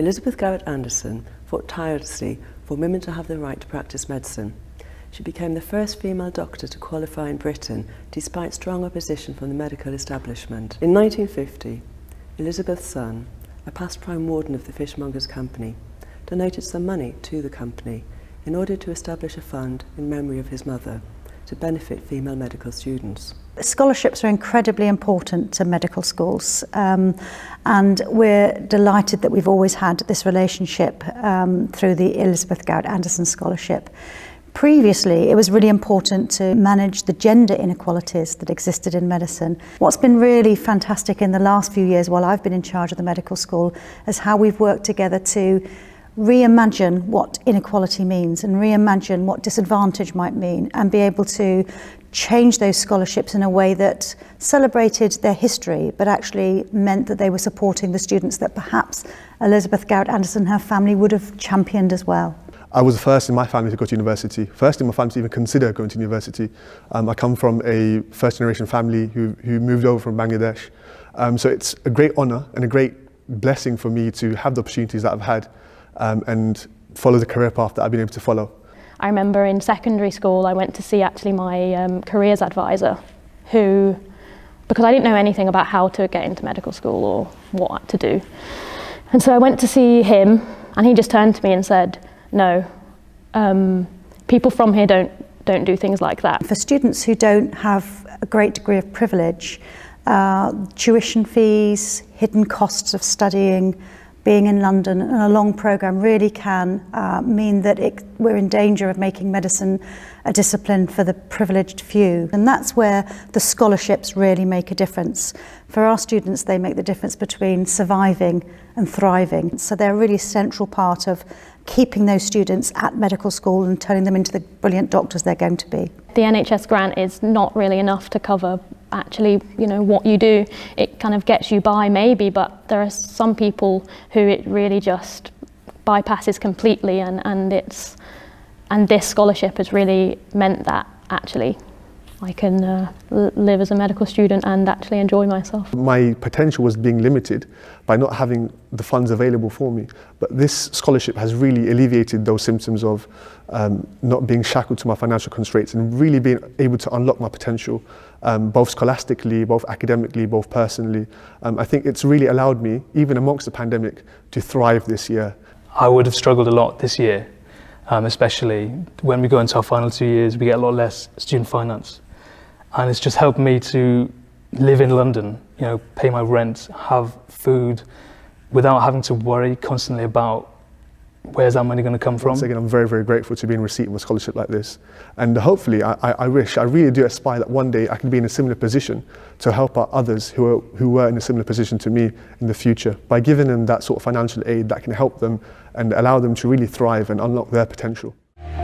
Elizabeth Garrett Anderson fought tirelessly for women to have the right to practice medicine. She became the first female doctor to qualify in Britain, despite strong opposition from the medical establishment. In 1950, Elizabeth's son, a past Prime Warden of the Fishmongers' Company, donated some money to the company in order to establish a fund in memory of his mother to benefit female medical students. Scholarships are incredibly important to medical schools, and we're delighted that we've always had this relationship through the Elizabeth Garrett Anderson Scholarship. Previously, it was really important to manage the gender inequalities that existed in medicine. What's been really fantastic in the last few years while I've been in charge of the medical school is how we've worked together to reimagine what inequality means and reimagine what disadvantage might mean, and be able to change those scholarships in a way that celebrated their history but actually meant that they were supporting the students that perhaps Elizabeth Garrett Anderson and her family would have championed as well. I was the first in my family to go to university, first in my family to even consider going to university. I come from a first-generation family who moved over from Bangladesh. So it's a great honour and a great blessing for me to have the opportunities that I've had and follow the career path that I've been able to follow. I remember in secondary school I went to see actually my careers advisor, who, because I didn't know anything about how to get into medical school or what to do. And so I went to see him and he just turned to me and said, no, people from here don't do things like that. For students who don't have a great degree of privilege, tuition fees, hidden costs of studying, being in London, and a long programme really can mean that we're in danger of making medicine a discipline for the privileged few. And that's where the scholarships really make a difference. For our students, they make the difference between surviving and thriving. So they're a really central part of keeping those students at medical school and turning them into the brilliant doctors they're going to be. The NHS grant is not really enough to cover actually, what you do. It kind of gets you by maybe, but there are some people who it really just bypasses completely, and this scholarship has really meant that actually I can live as a medical student and actually enjoy myself. My potential was being limited by not having the funds available for me, but this scholarship has really alleviated those symptoms of not being shackled to my financial constraints and really being able to unlock my potential, both scholastically, both academically, both personally. I think it's really allowed me, even amongst the pandemic, to thrive this year. I would have struggled a lot this year, especially when we go into our final 2 years, we get a lot less student finance. And it's just helped me to live in London, pay my rent, have food, without having to worry constantly about where's that money going to come from. Once again, I'm very, very grateful to be in receipt of a scholarship like this. And hopefully, I really do aspire that one day I can be in a similar position to help out others who were in a similar position to me in the future, by giving them that sort of financial aid that can help them and allow them to really thrive and unlock their potential.